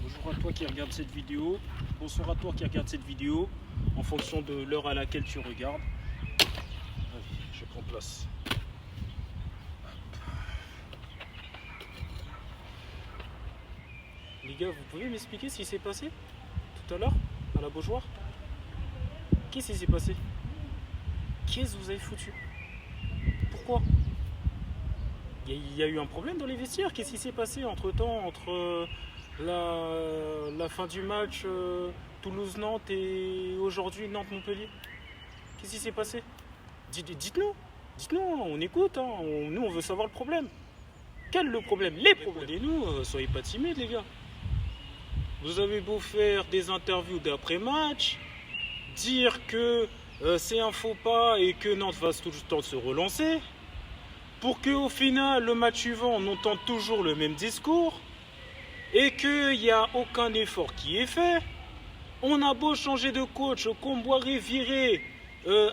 Bonjour à toi qui regarde cette vidéo. Bonsoir à toi qui regarde cette vidéo en fonction de l'heure à laquelle tu regardes. Allez, je prends place. Les gars, vous pouvez m'expliquer ce qui s'est passé tout à l'heure à la Beaujoire? Qu'est-ce qui s'est passé? Qu'est-ce que vous avez foutu? Pourquoi? Il y a eu un problème dans les vestiaires. Qu'est-ce qui s'est passé entre-temps, entre la fin du match Toulouse-Nantes et aujourd'hui Nantes-Montpellier? Qu'est-ce qui s'est passé? Dites-nous, on écoute, hein. Nous on veut savoir le problème. Quel est le problème? Les problèmes. Répondez-nous, soyez pas timides les gars. Vous avez beau faire des interviews d'après-match, dire que c'est un faux pas et que Nantes va tout le temps se relancer, pour qu'au final, le match suivant, on entende toujours le même discours et qu'il n'y a aucun effort qui est fait. On a beau changer de coach, Comboiré viré,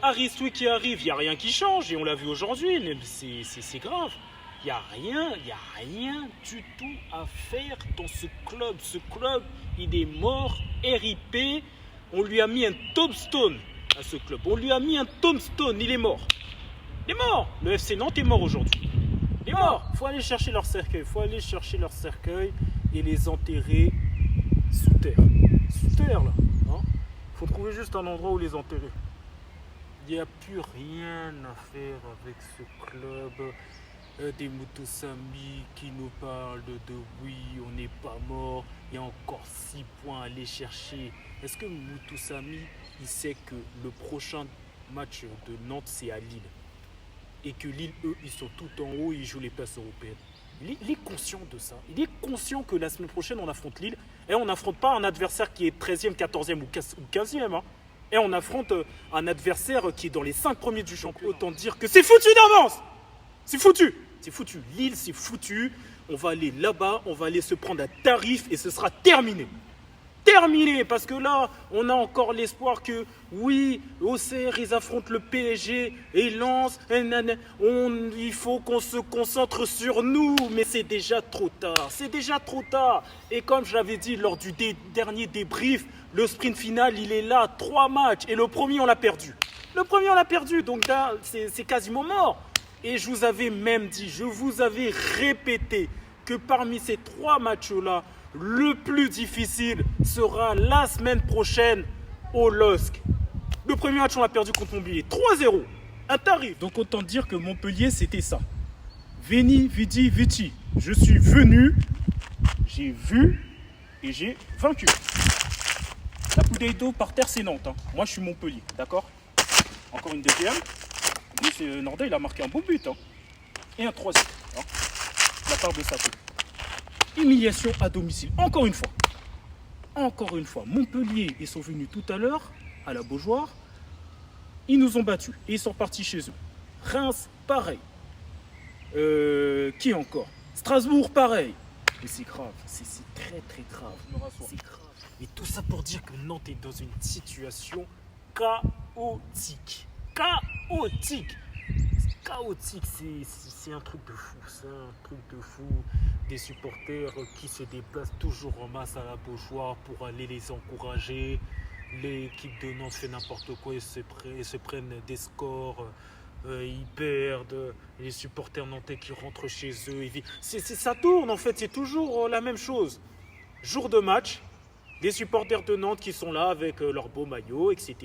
Aristouille qui arrive, il n'y a rien qui change et on l'a vu aujourd'hui, c'est grave. Il n'y a rien du tout à faire dans ce club. Ce club, il est mort, RIP. On lui a mis un tombstone à ce club. On lui a mis un tombstone, il est mort. Il est mort. Le FC Nantes est mort aujourd'hui. Il est mort. Il faut aller chercher leur cercueil. Il faut aller chercher leur cercueil et les enterrer sous terre. Sous terre, là. Il faut trouver juste un endroit où les enterrer. Il n'y a plus rien à faire avec ce club. Des Moutoussamy qui nous parlent de oui, on n'est pas mort, il y a encore 6 points à aller chercher. Est-ce que Moutoussamy, il sait que le prochain match de Nantes, c'est à Lille? Et que Lille, eux, ils sont tout en haut, ils jouent les places européennes. Il est conscient de ça. Il est conscient que la semaine prochaine, on affronte Lille. Et on n'affronte pas un adversaire qui est 13e, 14e ou 15e. Hein. Et on affronte un adversaire qui est dans les 5 premiers du championnat. Autant dire que c'est foutu d'avance. C'est foutu. C'est foutu. Lille, c'est foutu. On va aller là-bas, on va aller se prendre un tarif et ce sera terminé. Terminé, parce que là, on a encore l'espoir que, oui, Auxerre, ils affrontent le PSG et Lens. Il faut qu'on se concentre sur nous, mais c'est déjà trop tard. C'est déjà trop tard. Et comme je l'avais dit lors du dernier débrief, le sprint final, il est là, 3 matchs. Et le premier, on l'a perdu. Le premier, on l'a perdu. Donc là, c'est quasiment mort. Et je vous avais même dit, je vous avais répété que parmi ces 3 matchs-là, le plus difficile sera la semaine prochaine au LOSC. Le premier match, on l'a perdu contre Montpellier. 3-0. Un tarif. Donc autant dire que Montpellier, c'était ça. Veni, vidi, vici. Je suis venu, j'ai vu et j'ai vaincu. La bouteille d'eau par terre, c'est Nantes. Hein. Moi, je suis Montpellier. D'accord? Encore une deuxième. Nordais, il a marqué un beau but. Hein. Et un troisième. Hein, de la part de Sato. Humiliation à domicile. Encore une fois. Encore une fois. Montpellier, ils sont venus tout à l'heure, à la Beaujoire. Ils nous ont battus. Et ils sont repartis chez eux. Reims, pareil. Qui encore? Strasbourg, pareil. Mais c'est grave. C'est très très grave. C'est grave. Mais tout ça pour dire que Nantes est dans une situation chaotique. Chaotique, c'est un truc de fou, c'est un truc de fou. Des supporters qui se déplacent toujours en masse à la Beaujoire pour aller les encourager. L'équipe de Nantes fait n'importe quoi, ils se prennent des scores, ils perdent. Les supporters nantais qui rentrent chez eux, ça tourne en fait, c'est toujours la même chose. Jour de match, des supporters de Nantes qui sont là avec leur beau maillot, etc.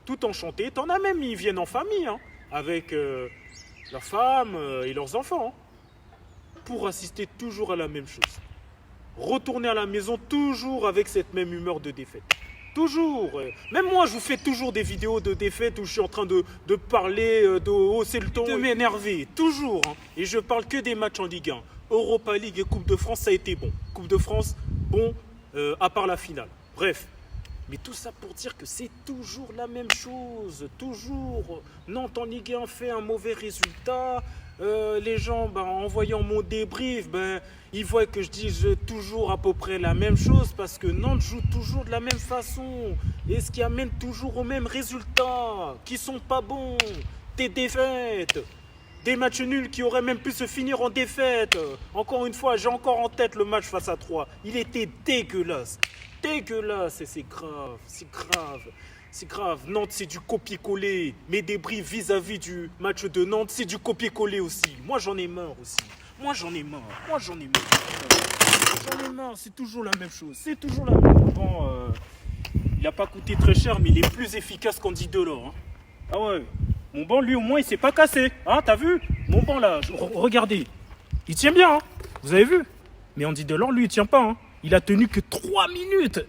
Tout enchanté. T'en as même, ils viennent en famille, hein, avec leurs femmes et leurs enfants, hein, pour assister toujours à la même chose. Retourner à la maison toujours avec cette même humeur de défaite. Toujours. Même moi, je vous fais toujours des vidéos de défaite où je suis en train de parler, de hausser le ton, de m'énerver. Toujours. Hein. Et je parle que des matchs en Ligue 1. Europa League et Coupe de France, ça a été bon. Coupe de France, bon, à part la finale. Bref. Mais tout ça pour dire que c'est toujours la même chose, toujours. Nantes en Ligue 1 fait un mauvais résultat. Les gens, en voyant mon débrief, ils voient que je dis toujours à peu près la même chose parce que Nantes joue toujours de la même façon. Et ce qui amène toujours au même résultat, qui sont pas bons, des défaites. Des matchs nuls qui auraient même pu se finir en défaite. Encore une fois, j'ai encore en tête le match face à 3. Il était dégueulasse. Dégueulasse et c'est grave, c'est grave. C'est grave, Nantes c'est du copier-coller. Mes débris vis-à-vis du match de Nantes, c'est du copier-coller aussi. Moi j'en ai marre aussi. Moi j'en ai marre. J'en ai marre, c'est toujours la même chose. C'est toujours la même chose. Bon, il n'a pas coûté très cher, mais il est plus efficace qu'Andy Delors. Hein. Ah ouais, mon banc lui au moins il s'est pas cassé. Hein, t'as vu? Mon banc là, regardez. Il tient bien, hein. Vous avez vu? Mais Andy Delors lui il tient pas. Hein. Il a tenu que 3 minutes.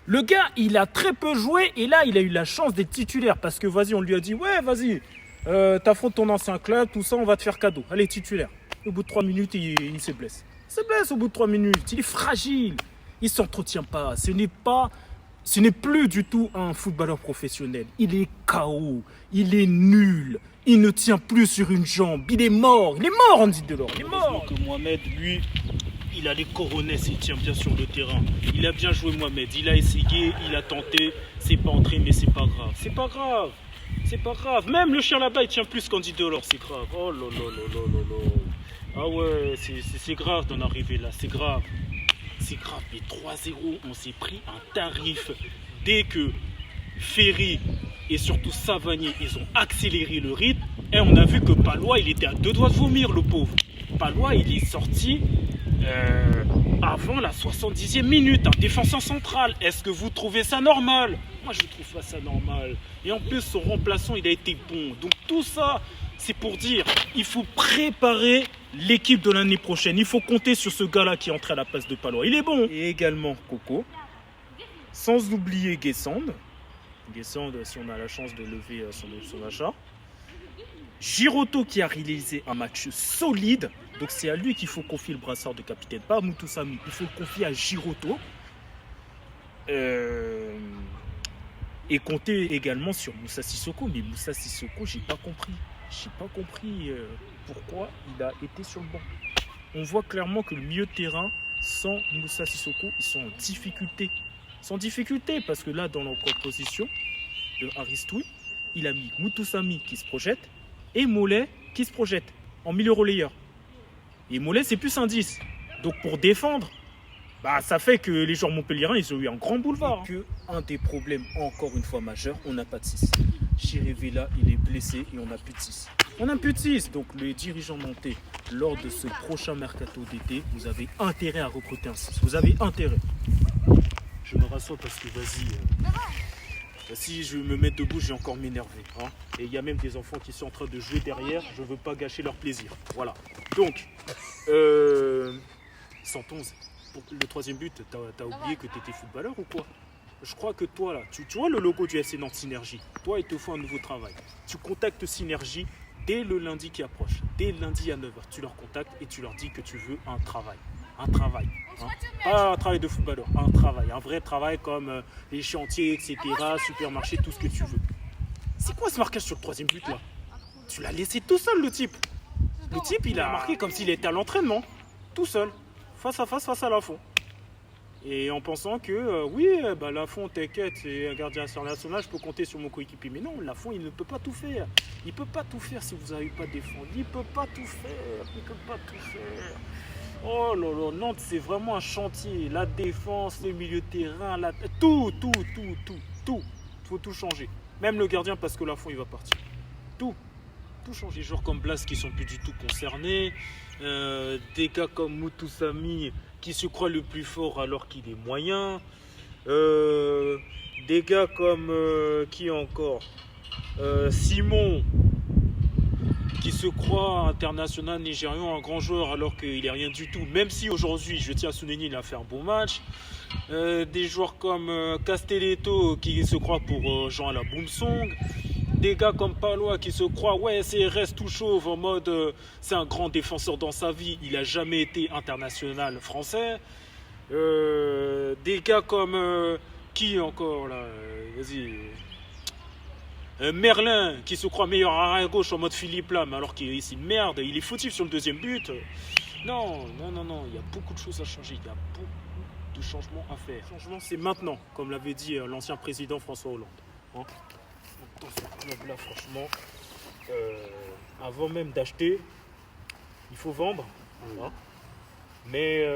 Le gars, il a très peu joué et là, il a eu la chance d'être titulaire parce que vas-y, on lui a dit ouais, vas-y, t'affrontes ton ancien club, tout ça, on va te faire cadeau. Allez, titulaire. Au bout de 3 minutes, il se blesse. Il se blesse au bout de 3 minutes. Il est fragile. Il s'entretient pas. Ce n'est plus du tout un footballeur professionnel. Il est KO. Il est nul. Il ne tient plus sur une jambe. Il est mort. Il est mort, Andy Delors. Il est mort. Que Mohamed, lui, il a les coronets, il tient bien sur le terrain. Il a bien joué Mohamed, il a essayé, il a tenté, c'est pas entré mais c'est pas grave. C'est pas grave, c'est pas grave. Même le chien là-bas il tient plus qu'Andy Delors, c'est grave. Oh là là là là là là. Ah ouais, c'est grave d'en arriver là, c'est grave. C'est grave, mais 3-0, on s'est pris un tarif. Dès que Ferry et surtout Savanier, ils ont accéléré le rythme, et on a vu que Palois, il était à 2 doigts de vomir le pauvre. Palois, il est sorti avant la 70e minute, un défenseur central. Est-ce que vous trouvez ça normal? Moi, je trouve pas ça normal. Et en plus, son remplaçant, il a été bon. Donc tout ça, c'est pour dire, il faut préparer l'équipe de l'année prochaine. Il faut compter sur ce gars-là qui est entré à la place de Palois. Il est bon. Et également Coco. Sans oublier Guessand. Guessand, si on a la chance de lever son achat. Giroto qui a réalisé un match solide. Donc c'est à lui qu'il faut confier le brassard de capitaine, pas à Moutou Samy. Il faut le confier à Giroto. Et compter également sur Moussa Sissoko. Mais Moussa Sissoko, j'ai pas compris. Pourquoi il a été sur le banc. On voit clairement que le milieu de terrain, sans Moussa Sissoko, ils sont en difficulté. Sans difficulté, parce que là, dans la composition de Aristoui, il a mis Moutou Samy qui se projette et Mollet qui se projette en milieu relayeur. Et Mollet, c'est plus un 10. Donc pour défendre, ça fait que les joueurs montpelliérains, ils ont eu un grand boulevard. Que un des problèmes, encore une fois majeur, on n'a pas de 6. Chirivella, il est blessé et on n'a plus de 6. On n'a plus de 6. Donc les dirigeants nantais, lors de ce prochain mercato d'été, vous avez intérêt à recruter un 6. Vous avez intérêt. Je me rassois parce que vas-y. Si je me mets debout, je vais encore m'énerver. Hein. Et il y a même des enfants qui sont en train de jouer derrière. Je ne veux pas gâcher leur plaisir. Voilà. Donc, 111. Pour le 3e but, t'as oublié que tu étais footballeur ou quoi? Je crois que toi, là, tu vois le logo du FC Nantes Synergie. Toi, il te faut un nouveau travail. Tu contactes Synergie dès le lundi qui approche. Dès lundi à 9h, tu leur contactes et tu leur dis que tu veux un travail. Un travail. Hein. Pas un travail de footballeur, un travail. Un vrai travail comme les chantiers, etc., supermarché, tout ce que tu veux. C'est quoi ce marquage sur le 3e but là? Tu l'as laissé tout seul le type. Le type il a marqué comme s'il était à l'entraînement. Tout seul. Face à face, face à Lafont. Et en pensant que oui, Lafont, t'inquiète, c'est un gardien international, je peux compter sur mon coéquipier. Mais non, Lafont, il ne peut pas tout faire. Il ne peut pas tout faire si vous n'avez pas défendu. Il ne peut pas tout faire. Il ne peut pas tout faire. Oh là là, Nantes, c'est vraiment un chantier. La défense, le milieu de terrain, tout. Il faut tout changer. Même le gardien, parce que Lafont, il va partir. Tout changer. Des joueurs comme Blas qui sont plus du tout concernés. Des gars comme Moutou Samy qui se croit le plus fort alors qu'il est moyen. Des gars comme qui encore Simon qui se croit international nigérian, un grand joueur alors qu'il n'est rien du tout. Même si aujourd'hui, je tiens à souligner, il a fait un bon match. Des joueurs comme Castelletto qui se croit pour Jean à la Boomsong. Des gars comme Palois qui se croient, ouais, CRS tout chauve en mode c'est un grand défenseur dans sa vie, il n'a jamais été international français. Des gars comme qui encore là, vas-y. Merlin qui se croit meilleur arrière gauche en mode Philippe Lam alors qu'il est une merde, il est fautif sur le 2e but. Non, il y a beaucoup de choses à changer, il y a beaucoup de changements à faire. Le changement c'est maintenant, comme l'avait dit l'ancien président François Hollande. Hein, dans ce club là franchement, avant même d'acheter, il faut vendre. Hein. Mais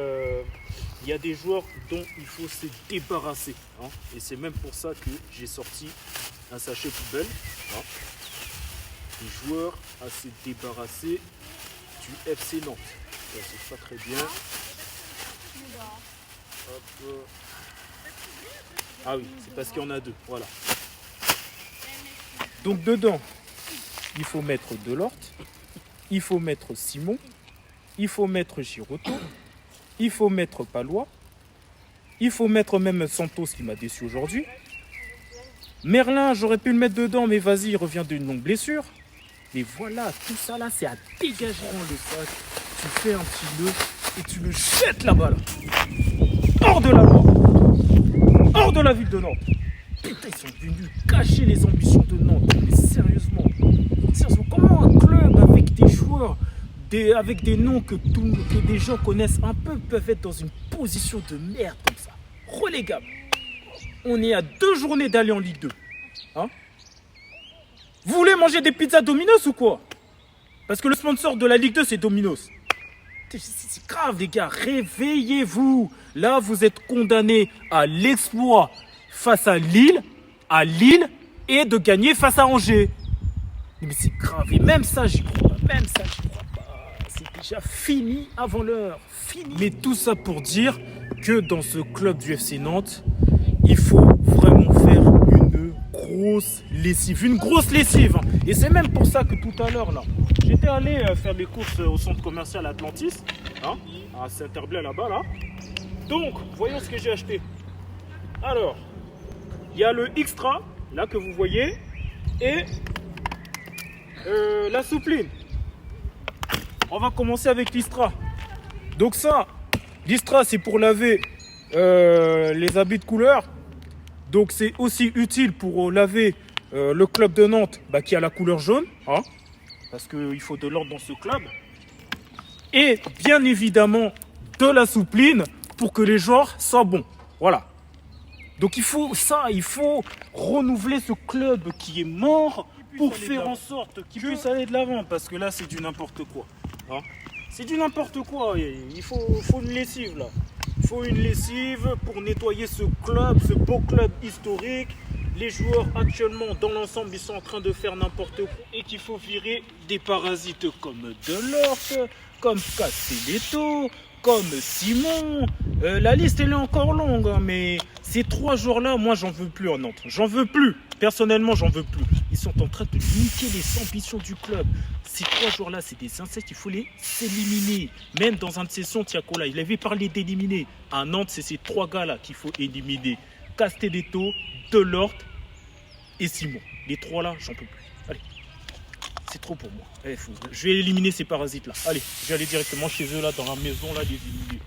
il y a des joueurs dont il faut se débarrasser. Hein. Et c'est même pour ça que j'ai sorti un sachet poubelle. Hein. Des joueurs à se débarrasser du FC Nantes. Ça, c'est pas très bien. Hop. Ah oui, c'est parce qu'il y en a deux. Voilà. Donc dedans, il faut mettre Delorte, il faut mettre Simon, il faut mettre Giroto, il faut mettre Palois, il faut mettre même Santos qui m'a déçu aujourd'hui. Merlin, j'aurais pu le mettre dedans, mais vas-y, il revient d'une longue blessure. Et voilà, tout ça là, c'est à dégager. Prends le sac, tu fais un petit nœud et tu le jettes là-bas. Là. Hors de la loi, hors de la ville de Nantes. Putain, ils sont venus cacher les ambitions de Nantes. Mais sérieusement, comment un club avec des joueurs, avec des noms que des gens connaissent un peu, peuvent être dans une position de merde comme ça, relégable. On est à 2 journées d'aller en Ligue 2. Hein? Vous voulez manger des pizzas Domino's ou quoi? Parce que le sponsor de la Ligue 2, c'est Domino's. C'est grave, les gars. Réveillez-vous. Là, vous êtes condamnés à l'exploit face à Lille et de gagner face à Angers. Mais c'est grave. Et même ça, j'y crois pas. Même ça, j'y crois pas. C'est déjà fini avant l'heure. Fini. Mais tout ça pour dire que dans ce club du FC Nantes, il faut vraiment faire une grosse lessive. Une grosse lessive. Et c'est même pour ça que tout à l'heure, là, j'étais allé faire des courses au centre commercial Atlantis, hein, à Saint-Herblain là-bas, là. Donc, voyons ce que j'ai acheté. Alors, il y a le extra, là, que vous voyez, et la soupline. On va commencer avec l'Istra. Donc ça, l'Istra, c'est pour laver les habits de couleur. Donc c'est aussi utile pour laver le club de Nantes qui a la couleur jaune. Hein, parce qu'il faut de l'ordre dans ce club. Et bien évidemment, de la soupline pour que les joueurs soient bons. Voilà. Donc il faut renouveler ce club qui est mort pour faire en sorte qu'il puisse aller de l'avant. Parce que là, c'est du n'importe quoi. Hein. C'est du n'importe quoi. Il faut une lessive là. Il faut une lessive pour nettoyer ce club, ce beau club historique. Les joueurs actuellement, dans l'ensemble, ils sont en train de faire n'importe quoi. Et qu'il faut virer des parasites comme Delorte, comme Castelletto, comme Simon. La liste, elle est encore longue. Hein, mais ces 3 joueurs-là, moi, j'en veux plus en Nantes. J'en veux plus. Personnellement, j'en veux plus. Ils sont en train de niquer les ambitions du club. Ces 3 joueurs-là, c'est des insectes, il faut les éliminer. Même dans un de ses sons, Tiakola, il avait parlé d'éliminer. À Nantes, c'est ces 3 gars-là qu'il faut éliminer. Castelletto, Delorte et Simon. Les 3 là, j'en peux plus. Allez, c'est trop pour moi. Allez, je vais éliminer ces parasites-là. Allez, je vais aller directement chez eux, là, dans la maison, là, les éliminer.